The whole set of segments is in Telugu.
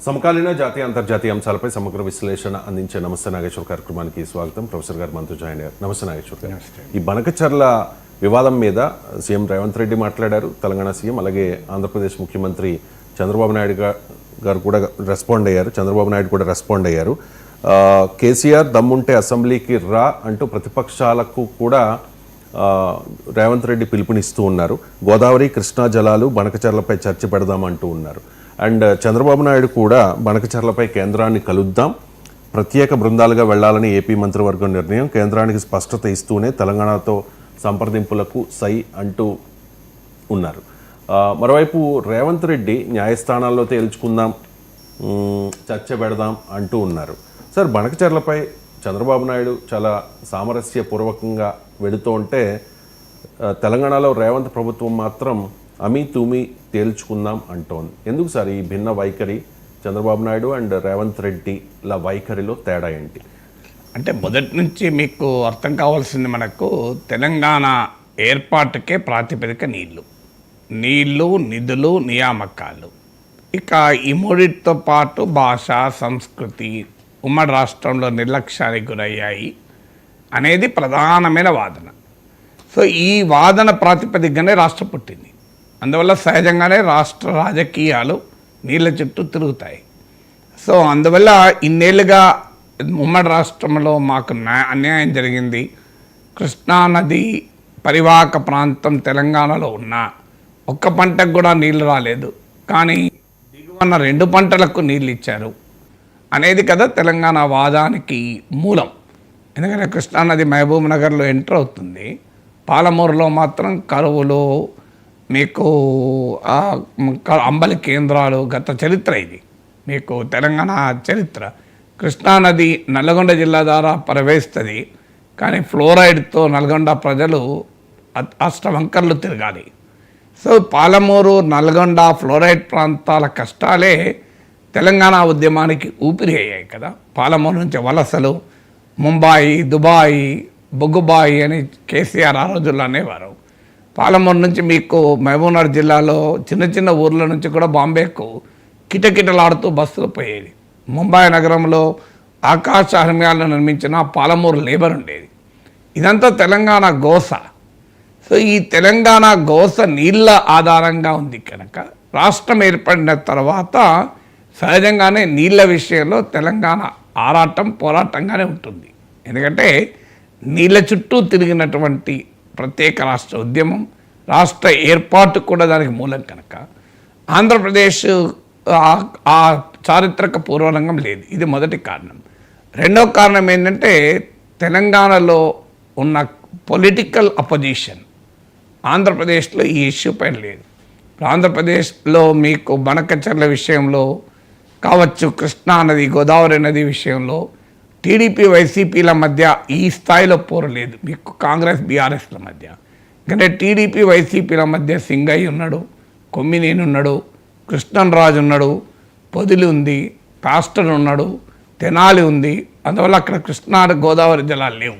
సమకాలీన జాతీయ అంతర్జాతీయ అంశాలపై సమగ్ర విశ్లేషణ అందించే నమస్తే నాగేశ్వర్ కార్యక్రమానికి స్వాగతం. ప్రొఫెసర్ గారు మనతో జాయిన్ అయ్యారు. నమస్తే నాగేశ్వర్ గారు. ఈ బనకచర్ల వివాదం మీద సీఎం రేవంత్ రెడ్డి మాట్లాడారు, తెలంగాణ సీఎం, అలాగే ఆంధ్రప్రదేశ్ ముఖ్యమంత్రి చంద్రబాబు నాయుడు గారు కూడా రెస్పాండ్ అయ్యారు. కేసీఆర్ దమ్ముంటే అసెంబ్లీకి రా అంటూ ప్రతిపక్షాలకు కూడా రేవంత్ రెడ్డి పిలుపునిస్తూ ఉన్నారు. గోదావరి కృష్ణా జలాలు బనకచర్లపై చర్చ పెడదామంటూ ఉన్నారు. అండ్ చంద్రబాబు నాయుడు కూడా బనకచర్లపై కేంద్రాన్ని కలుద్దాం, ప్రత్యేక బృందాలుగా వెళ్లాలని ఏపీ మంత్రివర్గం నిర్ణయం, కేంద్రానికి స్పష్టత ఇస్తూనే తెలంగాణతో సంప్రదింపులకు సై అంటూ ఉన్నారు. మరోవైపు రేవంత్ రెడ్డి న్యాయస్థానాల్లో తేల్చుకుందాం, చర్చ పెడదాం అంటూ ఉన్నారు. సార్, బనకచర్లపై చంద్రబాబు నాయుడు చాలా సామరస్యపూర్వకంగా వెళుతూ ఉంటే తెలంగాణలో రేవంత్ ప్రభుత్వం మాత్రం అమీ తూమి తేల్చుకుందాం అంటోంది. ఎందుకు సార్ ఈ భిన్న వైఖరి? చంద్రబాబు నాయుడు అండ్ రేవంత్ రెడ్డిల వైఖరిలో తేడా ఏంటి? అంటే మొదటి నుంచి మీకు అర్థం కావాల్సింది, మనకు తెలంగాణ ఏర్పాటుకే ప్రాతిపదిక నీళ్లు, నిధులు, నియామకాలు. ఇక ఈ మూడింటితో పాటు భాష, సంస్కృతి ఉమ్మడి రాష్ట్రంలో నిర్లక్ష్యానికి గురయ్యాయి అనేది ప్రధానమైన వాదన. సో ఈ వాదన ప్రాతిపదికగానే రాష్ట్రం పుట్టింది. అందువల్ల సహజంగానే రాష్ట్ర రాజకీయాలు నీళ్ళ చుట్టూ తిరుగుతాయి. సో అందువల్ల ఇన్నేళ్ళుగా ఉమ్మడి రాష్ట్రంలో మాకు అన్యాయం జరిగింది. కృష్ణానది పరివాహక ప్రాంతం తెలంగాణలో ఉన్న ఒక్క పంటకు కూడా నీళ్ళు రాలేదు, కానీ దిగువన 2 పంటలకు నీళ్ళు ఇచ్చారు అనేది కదా తెలంగాణ వాదానికి మూలం. ఎందుకంటే కృష్ణానది మహబూబ్ నగర్లో ఎంటర్ అవుతుంది, పాలమూరులో మాత్రం కరువులు, మీకు అంబలి కేంద్రాలు, గత చరిత్ర ఇది మీకు తెలంగాణ చరిత్ర. కృష్ణానది నల్గొండ జిల్లా ద్వారా ప్రవహిస్తుంది, కానీ ఫ్లోరైడ్తో నల్గొండ ప్రజలు అష్టవంకర్లు తిరగాలి. సో పాలమూరు, నల్గొండ, ఫ్లోరైడ్ ప్రాంతాల కష్టాలే తెలంగాణ ఉద్యమానికి ఊపిరి అయ్యాయి కదా. పాలమూరు నుంచి వలసలు, ముంబాయి, దుబాయి, బొగ్గుబాయి అని కేసీఆర్ ఆ రోజుల్లో అనేవారు. పాలమూరు నుంచి మీకు మహబూబ్నగర్ జిల్లాలో చిన్న చిన్న ఊర్ల నుంచి కూడా బాంబేకు కిటకిటలాడుతూ బస్సులు పోయేది. ముంబాయి నగరంలో ఆకాశ హర్మ్యాలను నిర్మించిన పాలమూరు లేబర్ ఉండేది. ఇదంతా తెలంగాణ గోస. సో ఈ తెలంగాణ గోస నీళ్ళ ఆధారంగా ఉంది కనుక రాష్ట్రం ఏర్పడిన తర్వాత సహజంగానే నీళ్ళ విషయంలో తెలంగాణ ఆరాటం, పోరాటంగానే ఉంటుంది. ఎందుకంటే నీళ్ళ చుట్టూ తిరిగినటువంటి ప్రత్యేక రాష్ట్ర ఉద్యమం, రాష్ట్ర ఏర్పాటు కూడా దానికి మూలం కనుక ఆంధ్రప్రదేశ్ ఆ చారిత్రక పూర్వరంగం లేదు. ఇది మొదటి కారణం. రెండవ కారణం ఏంటంటే తెలంగాణలో ఉన్న పొలిటికల్ అపోజిషన్ ఆంధ్రప్రదేశ్లో ఈ ఇష్యూ పైన లేదు. ఆంధ్రప్రదేశ్లో మీకు బనకచర్ల విషయంలో కావచ్చు, కృష్ణానది, గోదావరి నది విషయంలో టీడీపీ, వైసీపీల మధ్య ఈ స్థాయిలో పోరు లేదు. మీకు కాంగ్రెస్, బీఆర్ఎస్ల మధ్య. ఎందుకంటే టీడీపీ, వైసీపీల మధ్య సింగయ్య ఉన్నాడు, కొమ్మినేని ఉన్నాడు, కృష్ణన్రాజు ఉన్నాడు, పొదిలి ఉంది, పాస్టర్ ఉన్నాడు, తెనాలి ఉంది. అందువల్ల అక్కడ కృష్ణా, గోదావరి జలాలు లేవు.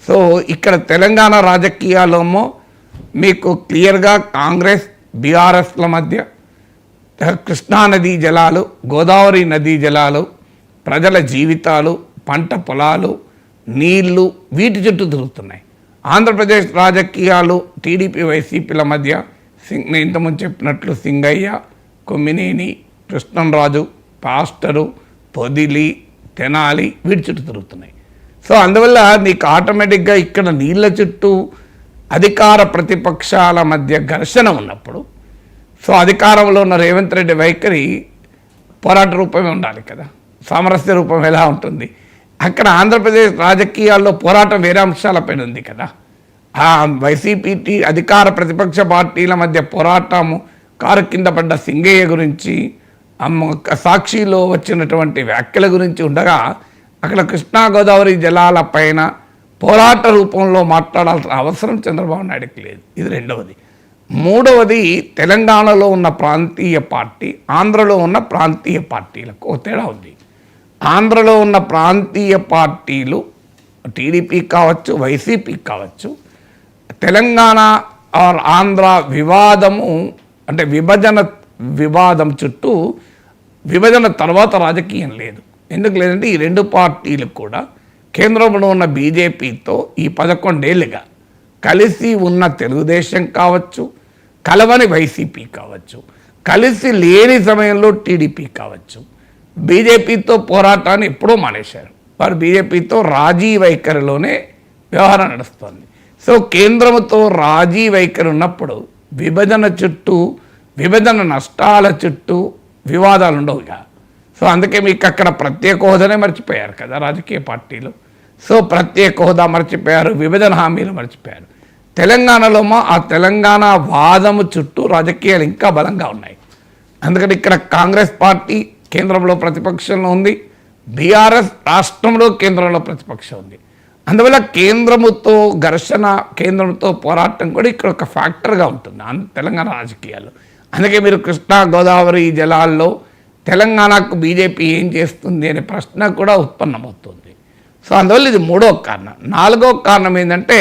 సో ఇక్కడ తెలంగాణ రాజకీయాలేమో మీకు క్లియర్గా కాంగ్రెస్, బీఆర్ఎస్ల మధ్య కృష్ణానదీ జలాలు, గోదావరి నదీ జలాలు, ప్రజల జీవితాలు, పంట పొలాలు, నీళ్లు, వీటి చుట్టూ తిరుగుతున్నాయి. ఆంధ్రప్రదేశ్ రాజకీయాలు టీడీపీ, వైసీపీల మధ్య నేను ఇంతకుముందు చెప్పినట్లు సింగయ్య, కొమ్మినేని, కృష్ణన్రాజు, పాస్టరు, పొదిలి, తెనాలి, వీటి చుట్టూ తిరుగుతున్నాయి. సో అందువల్ల నీకు ఆటోమేటిక్గా ఇక్కడ నీళ్ళ చుట్టూ అధికార ప్రతిపక్షాల మధ్య ఘర్షణ ఉన్నప్పుడు, సో అధికారంలో ఉన్న రేవంత్ రెడ్డి వైఖరి పోరాట రూపమే ఉండాలి కదా, సామరస్య రూపం ఎలా ఉంటుంది? అక్కడ ఆంధ్రప్రదేశ్ రాజకీయాల్లో పోరాటం వేరే అంశాలపైన ఉంది కదా. ఆ వైసీపీ అధికార ప్రతిపక్ష పార్టీల మధ్య పోరాటము, కారు కింద పడ్డ సింగయ్య గురించి, సాక్షిలో వచ్చినటువంటి వ్యాఖ్యల గురించి ఉండగా, అక్కడ కృష్ణా, గోదావరి జలాల పైన పోరాట రూపంలో మాట్లాడాల్సిన అవసరం చంద్రబాబు నాయుడుకి లేదు. ఇది రెండవది. మూడవది, తెలంగాణలో ఉన్న ప్రాంతీయ పార్టీ, ఆంధ్రలో ఉన్న ప్రాంతీయ పార్టీలకు ఒక తేడా ఉంది. ఆంధ్రలో ఉన్న ప్రాంతీయ పార్టీలు టీడీపీ కావచ్చు, వైసీపీ కావచ్చు, తెలంగాణ ఆర్ ఆంధ్ర వివాదము అంటే విభజన వివాదం చుట్టూ విభజన తర్వాత రాజకీయం లేదు. ఎందుకు లేదంటే ఈ రెండు పార్టీలు కూడా కేంద్రంలో ఉన్న బీజేపీతో ఈ 11 ఏళ్ళుగా కలిసి ఉన్న తెలుగుదేశం కావచ్చు, కలవని వైసీపీ కావచ్చు, కలిసి లేని సమయంలో టీడీపీ కావచ్చు, బీజేపీతో పోరాటాన్ని ఎప్పుడూ మానేశారు. వారు బీజేపీతో రాజీ వైఖరిలోనే వ్యవహారం నడుస్తుంది. సో కేంద్రంతో రాజీ వైఖరి ఉన్నప్పుడు విభజన చుట్టూ, విభజన నష్టాల చుట్టూ వివాదాలు ఉండవుగా. సో అందుకే మీకు అక్కడ ప్రత్యేక హోదానే మర్చిపోయారు కదా రాజకీయ పార్టీలు. సో ప్రత్యేక హోదా మర్చిపోయారు, విభజన హామీలు మర్చిపోయారు. తెలంగాణలో ఆ తెలంగాణ వాదము చుట్టూ రాజకీయాలు ఇంకా బలంగా ఉన్నాయి. అందుకని ఇక్కడ కాంగ్రెస్ పార్టీ కేంద్రంలో ప్రతిపక్షంలో ఉంది, బీఆర్ఎస్ రాష్ట్రంలో కేంద్రంలో ప్రతిపక్షం ఉంది. అందువల్ల కేంద్రముతో ఘర్షణ, కేంద్రంతో పోరాటం కూడా ఇక్కడ ఒక ఫ్యాక్టర్గా ఉంటుంది తెలంగాణ రాజకీయాల్లో. అందుకే మీరు కృష్ణా గోదావరి జలాల్లో తెలంగాణకు బీజేపీ ఏం చేస్తుంది అనే ప్రశ్న కూడా ఉత్పన్నమవుతుంది. సో అందువల్ల ఇది 3వ కారణం. 4వ కారణం ఏంటంటే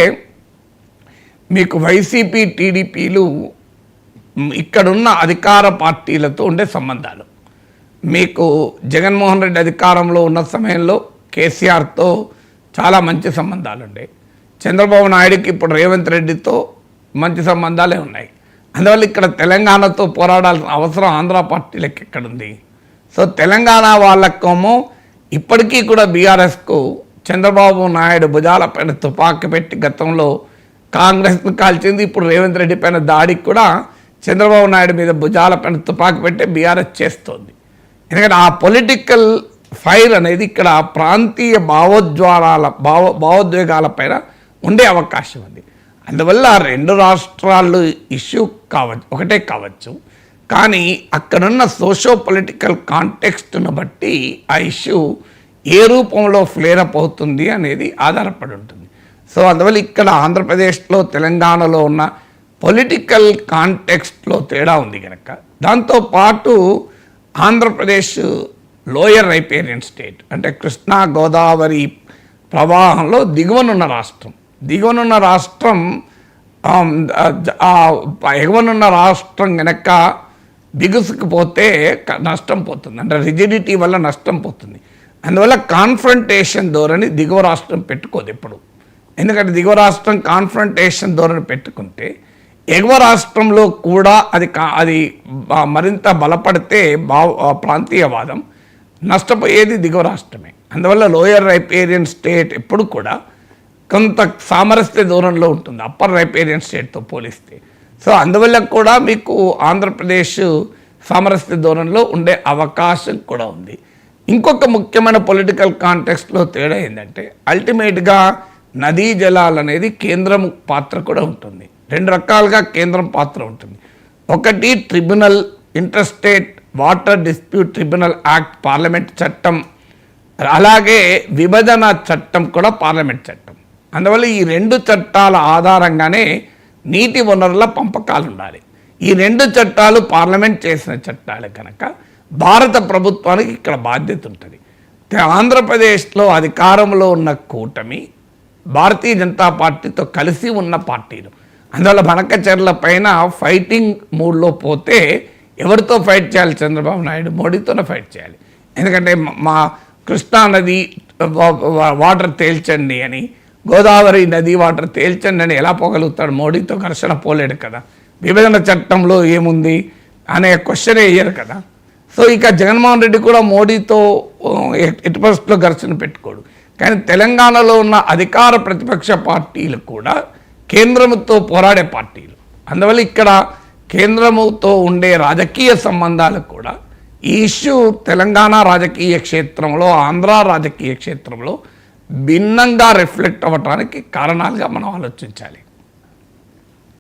మీకు వైసీపీ, టీడీపీలు ఇక్కడున్న అధికార పార్టీలతో ఉండే సంబంధాలు. మీకు జగన్మోహన్ రెడ్డి అధికారంలో ఉన్న సమయంలో కేసీఆర్తో చాలా మంచి సంబంధాలు ఉండే. చంద్రబాబు నాయుడుకి ఇప్పుడు రేవంత్ రెడ్డితో మంచి సంబంధాలే ఉన్నాయి. అందువల్ల ఇక్కడ తెలంగాణతో పోరాడాల్సిన అవసరం ఆంధ్ర పార్టీలకు ఎక్కడుంది? సో తెలంగాణ వాళ్ళకేమో ఇప్పటికీ కూడా బీఆర్ఎస్కు చంద్రబాబు నాయుడు భుజాల పైన తుపాకీ పెట్టి గతంలో కాంగ్రెస్ను కాల్చింది. ఇప్పుడు రేవంత్ రెడ్డి పైన దాడికి కూడా చంద్రబాబు నాయుడు మీద భుజాల పైన తుపాకీ పెట్టి బీఆర్ఎస్ చేస్తోంది. ఎందుకంటే ఆ పొలిటికల్ ఫైర్ అనేది ఇక్కడ ప్రాంతీయ భావోద్వేగాల పైన ఉండే అవకాశం ఉంది. అందువల్ల 2 రాష్ట్రాలు ఇష్యూ ఒకటే కావచ్చు, కానీ అక్కడున్న సోషో పొలిటికల్ కాంటెక్స్ట్ను బట్టి ఆ ఇష్యూ ఏ రూపంలో ఫ్లేరప్ అవుతుంది అనేది ఆధారపడి ఉంటుంది. సో అందువల్ల ఇక్కడ ఆంధ్రప్రదేశ్లో, తెలంగాణలో ఉన్న పొలిటికల్ కాంటెక్స్ట్లో తేడా ఉంది కనుక, దాంతోపాటు ఆంధ్రప్రదేశ్ లోయర్ రైపేరియన్ స్టేట్ అంటే కృష్ణా గోదావరి ప్రవాహంలో దిగువనున్న రాష్ట్రం ఎగువనున్న రాష్ట్రం కనుక బిగుసుకుపోతే నష్టం పోతుంది, అంటే రిజిడిటీ వల్ల నష్టం పోతుంది. అందువల్ల కాన్ఫ్రంటేషన్ ధోరణి దిగువ రాష్ట్రం పెట్టుకోదు ఎప్పుడు. ఎందుకంటే దిగువ రాష్ట్రం కాన్ఫ్రంటేషన్ ధోరణి పెట్టుకుంటే ఎగువ రాష్ట్రంలో కూడా అది మరింత బలపడితే ప్రాంతీయవాదం నష్టపోయేది దిగువ రాష్ట్రమే. అందువల్ల లోయర్ రైపేరియన్ స్టేట్ ఎప్పుడు కూడా కొంత సామరస్య దూరంలో ఉంటుంది అప్పర్ రైపేరియన్ స్టేట్తో పోలిస్తే. సో అందువల్ల కూడా మీకు ఆంధ్రప్రదేశ్ సామరస్య దూరంలో ఉండే అవకాశం కూడా ఉంది. ఇంకొక ముఖ్యమైన పొలిటికల్ కాంటెక్స్ట్లో తేడా ఏంటంటే అల్టిమేట్గా నదీ జలాలు అనేది కేంద్రం పాత్ర కూడా ఉంటుంది. 2 రకాలుగా కేంద్రం పాత్ర ఉంటుంది. ఒకటి tribunal, interstate water dispute tribunal act parliament చట్టం, అలాగే విభజన చట్టం కూడా పార్లమెంట్ చట్టం. అందువల్ల ఈ 2 చట్టాల ఆధారంగానే నీటి వనరుల పంపకాలు ఉండాలి. ఈ 2 చట్టాలు పార్లమెంట్ చేసిన చట్టాలు కనుక భారత ప్రభుత్వానికి ఇక్కడ బాధ్యత ఉంటుంది. ఆంధ్రప్రదేశ్లో అధికారంలో ఉన్న కూటమి భారతీయ జనతా పార్టీతో కలిసి ఉన్న పార్టీలు. అందువల్ల బనకచెర్ల పైన ఫైటింగ్ మూడ్లో పోతే ఎవరితో ఫైట్ చేయాలి? చంద్రబాబు నాయుడు మోడీతోనే ఫైట్ చేయాలి. ఎందుకంటే మా కృష్ణా నది వాటర్ తేల్చండి అని, గోదావరి నది వాటర్ తేల్చండి అని ఎలా పోగలుగుతాడు? మోడీతో ఘర్షణ పోలేడు కదా. విభజన చట్టంలో ఏముంది అనే క్వశ్చనే వేయరు కదా. సో ఇక జగన్మోహన్ రెడ్డి కూడా మోడీతో ఎట్టి పరిస్థితుల్లో ఘర్షణ పెట్టుకోడు. కానీ తెలంగాణలో ఉన్న అధికార ప్రతిపక్ష పార్టీలు కూడా కేంద్రంతో పోరాడే పార్టీలు. అందువల్ల ఇక్కడ కేంద్రముతో ఉండే రాజకీయ సంబంధాలు కూడా ఈ ఇష్యూ తెలంగాణ రాజకీయ క్షేత్రంలో, ఆంధ్ర రాజకీయ క్షేత్రంలో భిన్నంగా రిఫ్లెక్ట్ అవ్వటానికి కారణాలుగా మనం ఆలోచించాలి.